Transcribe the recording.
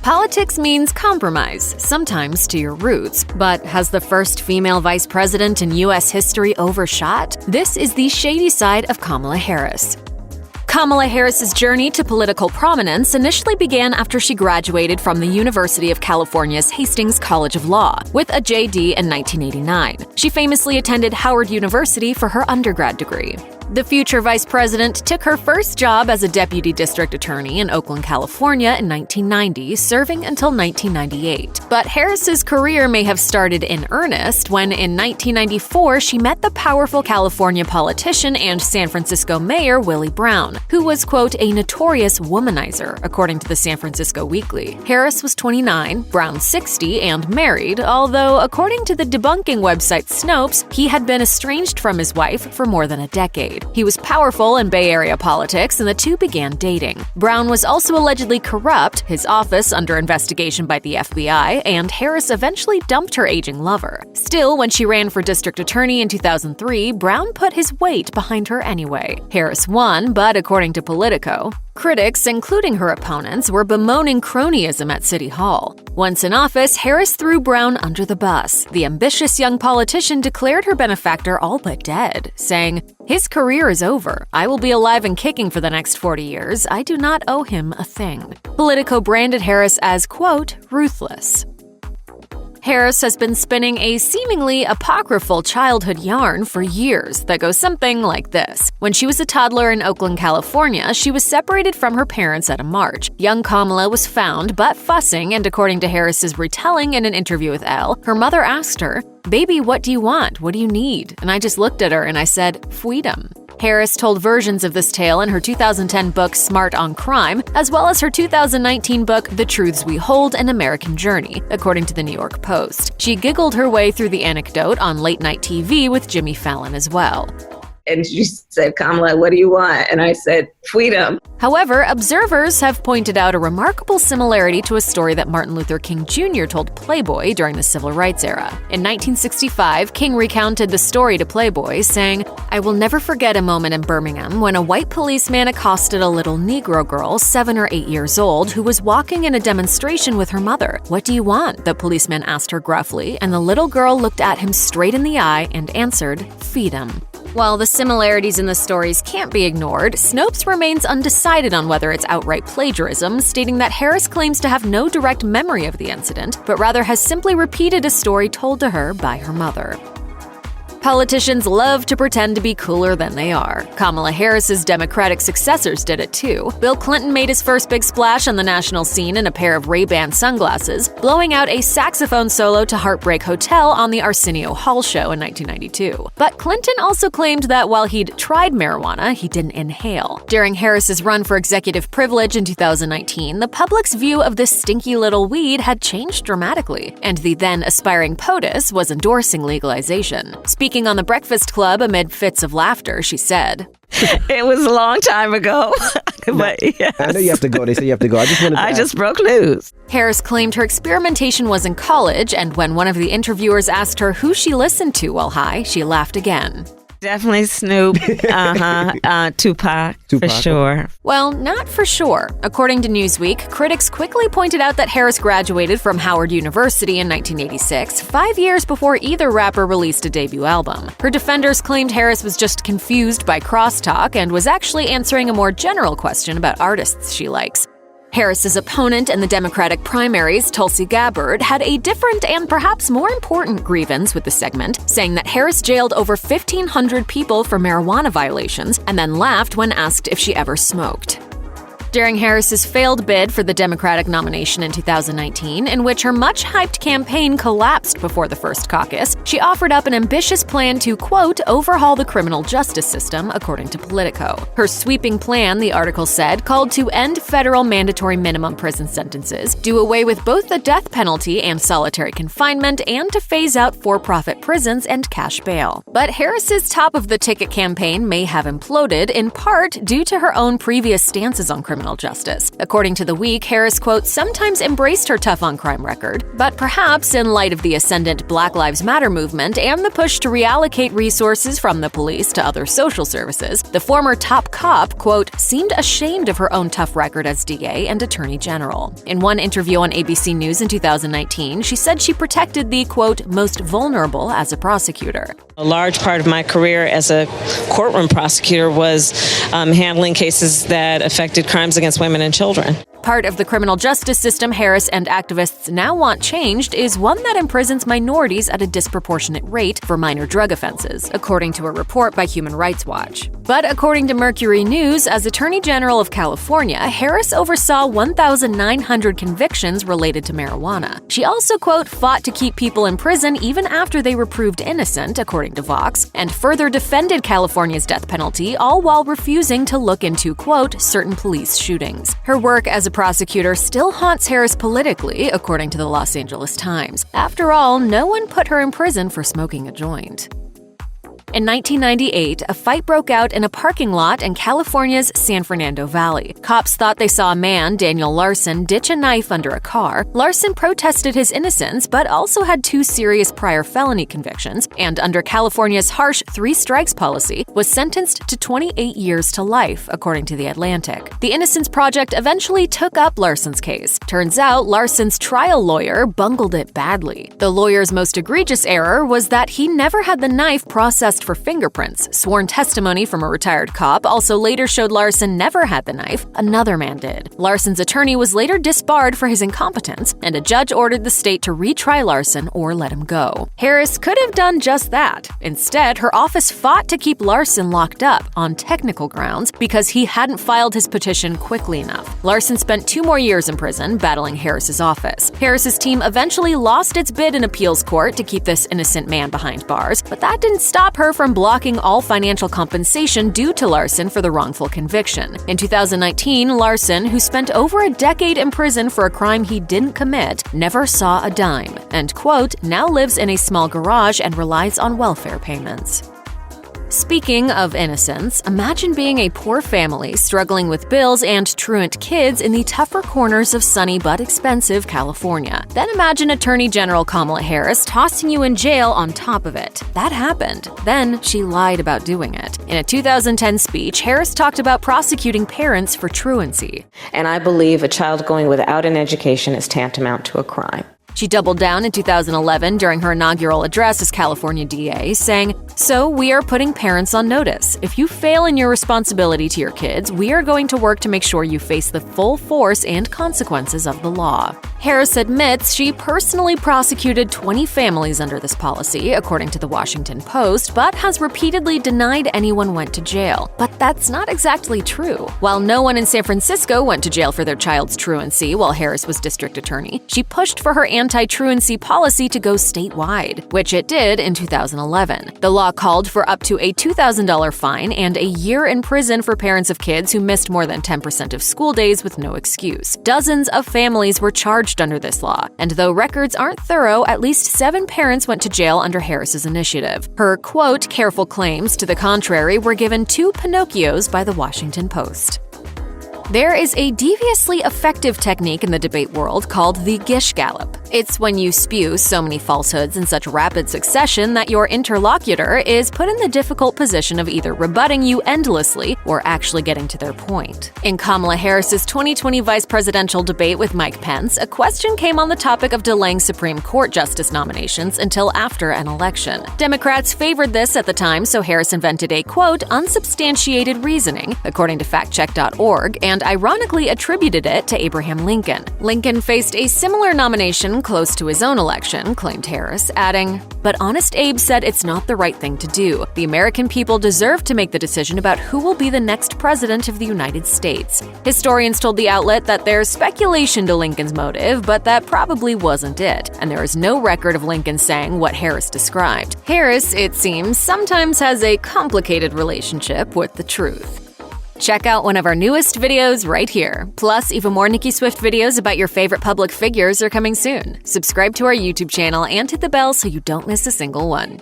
Politics means compromise, sometimes to your roots, but has the first female vice president in U.S. history overshot? This is the shady side of Kamala Harris. Kamala Harris's journey to political prominence initially began after she graduated from the University of California's Hastings College of Law with a JD in 1989. She famously attended Howard University for her undergrad degree. The future vice president took her first job as a deputy district attorney in Oakland, California in 1990, serving until 1998. But Harris's career may have started in earnest when in 1994 she met the powerful California politician and San Francisco mayor Willie Brown, who was, quote, a notorious womanizer, according to the San Francisco Weekly. Harris was 29, Brown 60, and married, although according to the debunking website Snopes, he had been estranged from his wife for more than a decade. He was powerful in Bay Area politics, and the two began dating. Brown was also allegedly corrupt, his office under investigation by the FBI, and Harris eventually dumped her aging lover. Still, when she ran for district attorney in 2003, Brown put his weight behind her anyway. Harris won, but according to Politico, critics, including her opponents, were bemoaning cronyism at City Hall. Once in office, Harris threw Brown under the bus. The ambitious young politician declared her benefactor all but dead, saying, "His career is over. I will be alive and kicking for the next 40 years. I do not owe him a thing." Politico branded Harris as, quote, ruthless. Harris has been spinning a seemingly apocryphal childhood yarn for years that goes something like this. When she was a toddler in Oakland, California, she was separated from her parents at a march. Young Kamala was found but fussing, and according to Harris's retelling in an interview with Elle, her mother asked her, "Baby, what do you want? What do you need?" And I just looked at her and I said, "Freedom." Harris told versions of this tale in her 2010 book Smart on Crime, as well as her 2019 book The Truths We Hold: An American Journey, according to the New York Post. She giggled her way through the anecdote on late-night TV with Jimmy Fallon as well. And she said, "Kamala, what do you want?" And I said, "Freedom." However, observers have pointed out a remarkable similarity to a story that Martin Luther King Jr. told Playboy during the Civil Rights era. In 1965, King recounted the story to Playboy, saying, "I will never forget a moment in Birmingham when a white policeman accosted a little Negro girl, 7 or 8 years old, who was walking in a demonstration with her mother. 'What do you want?' the policeman asked her gruffly, and the little girl looked at him straight in the eye and answered, 'Freedom.'" While the similarities in the stories can't be ignored, Snopes remains undecided on whether it's outright plagiarism, stating that Harris claims to have no direct memory of the incident, but rather has simply repeated a story told to her by her mother. Politicians love to pretend to be cooler than they are. Kamala Harris's Democratic successors did it too. Bill Clinton made his first big splash on the national scene in a pair of Ray-Ban sunglasses, blowing out a saxophone solo to Heartbreak Hotel on the Arsenio Hall show in 1992. But Clinton also claimed that while he'd tried marijuana, he didn't inhale. During Harris's run for executive privilege in 2019, the public's view of this stinky little weed had changed dramatically, and the then aspiring POTUS was endorsing legalization. Speaking on The Breakfast Club amid fits of laughter, she said, "It was a long time ago." But yes. I know you have to go. They say you have to go. I just broke loose. Harris claimed her experimentation was in college, and when one of the interviewers asked her who she listened to while high, she laughed again. Definitely Snoop, Tupac, for sure. Well, not for sure. According to Newsweek, critics quickly pointed out that Harris graduated from Howard University in 1986, 5 years before either rapper released a debut album. Her defenders claimed Harris was just confused by crosstalk and was actually answering a more general question about artists she likes. Harris's opponent in the Democratic primaries, Tulsi Gabbard, had a different and perhaps more important grievance with the segment, saying that Harris jailed over 1,500 people for marijuana violations and then laughed when asked if she ever smoked. During Harris's failed bid for the Democratic nomination in 2019, in which her much-hyped campaign collapsed before the first caucus, she offered up an ambitious plan to, quote, overhaul the criminal justice system, according to Politico. Her sweeping plan, the article said, called to end federal mandatory minimum prison sentences, do away with both the death penalty and solitary confinement, and to phase out for-profit prisons and cash bail. But Harris's top-of-the-ticket campaign may have imploded, in part due to her own previous stances on criminal criminal justice. According to The Week, Harris, quote, sometimes embraced her tough-on-crime record, but perhaps in light of the ascendant Black Lives Matter movement and the push to reallocate resources from the police to other social services, the former top cop, quote, seemed ashamed of her own tough record as DA and Attorney General. In one interview on ABC News in 2019, she said she protected the, quote, most vulnerable as a prosecutor. A large part of my career as a courtroom prosecutor was handling cases that affected crimes against women and children. Part of the criminal justice system Harris and activists now want changed is one that imprisons minorities at a disproportionate rate for minor drug offenses, according to a report by Human Rights Watch. But according to Mercury News, as Attorney General of California, Harris oversaw 1,900 convictions related to marijuana. She also, quote, fought to keep people in prison even after they were proved innocent, according to Vox, and further defended California's death penalty, all while refusing to look into, quote, certain police shootings. Her work as a prosecutor still haunts Harris politically, according to the Los Angeles Times. After all, no one put her in prison for smoking a joint. In 1998, a fight broke out in a parking lot in California's San Fernando Valley. Cops thought they saw a man, Daniel Larson, ditch a knife under a car. Larson protested his innocence, but also had 2 serious prior felony convictions, and under California's harsh 3 strikes policy, was sentenced to 28 years to life, according to The Atlantic. The Innocence Project eventually took up Larson's case. Turns out, Larson's trial lawyer bungled it badly. The lawyer's most egregious error was that he never had the knife processed for fingerprints. Sworn testimony from a retired cop also later showed Larson never had the knife. Another man did. Larson's attorney was later disbarred for his incompetence, and a judge ordered the state to retry Larson or let him go. Harris could have done just that. Instead, her office fought to keep Larson locked up on technical grounds because he hadn't filed his petition quickly enough. Larson spent 2 more years in prison battling Harris's office. Harris's team eventually lost its bid in appeals court to keep this innocent man behind bars, but that didn't stop her from blocking all financial compensation due to Larson for the wrongful conviction. In 2019, Larson, who spent over a decade in prison for a crime he didn't commit, never saw a dime, and, quote, now lives in a small garage and relies on welfare payments. Speaking of innocence, imagine being a poor family struggling with bills and truant kids in the tougher corners of sunny but expensive California. Then imagine Attorney General Kamala Harris tossing you in jail on top of it. That happened. Then she lied about doing it. In a 2010 speech, Harris talked about prosecuting parents for truancy. And I believe a child going without an education is tantamount to a crime. She doubled down in 2011 during her inaugural address as California DA, saying, "So we are putting parents on notice. If you fail in your responsibility to your kids, we are going to work to make sure you face the full force and consequences of the law." Harris admits she personally prosecuted 20 families under this policy, according to the Washington Post, but has repeatedly denied anyone went to jail. But that's not exactly true. While no one in San Francisco went to jail for their child's truancy while Harris was district attorney, she pushed for her anti-truancy policy to go statewide, which it did in 2011. The law called for up to a $2,000 fine and a year in prison for parents of kids who missed more than 10% of school days with no excuse. Dozens of families were charged under this law, and though records aren't thorough, at least 7 parents went to jail under Harris's initiative. Her, quote, careful claims to the contrary were given 2 Pinocchios by the Washington Post. There is a deviously effective technique in the debate world called the Gish Gallop. It's when you spew so many falsehoods in such rapid succession that your interlocutor is put in the difficult position of either rebutting you endlessly or actually getting to their point. In Kamala Harris's 2020 vice presidential debate with Mike Pence, a question came on the topic of delaying Supreme Court justice nominations until after an election. Democrats favored this at the time, so Harris invented a, quote, unsubstantiated reasoning, according to factcheck.org, and ironically attributed it to Abraham Lincoln. Lincoln faced a similar nomination close to his own election, claimed Harris, adding, "But Honest Abe said it's not the right thing to do. The American people deserve to make the decision about who will be the next president of the United States." Historians told the outlet that there's speculation to Lincoln's motive, but that probably wasn't it, and there is no record of Lincoln saying what Harris described. Harris, it seems, sometimes has a complicated relationship with the truth. Check out one of our newest videos right here. Plus, even more Nicki Swift videos about your favorite public figures are coming soon. Subscribe to our YouTube channel and hit the bell so you don't miss a single one.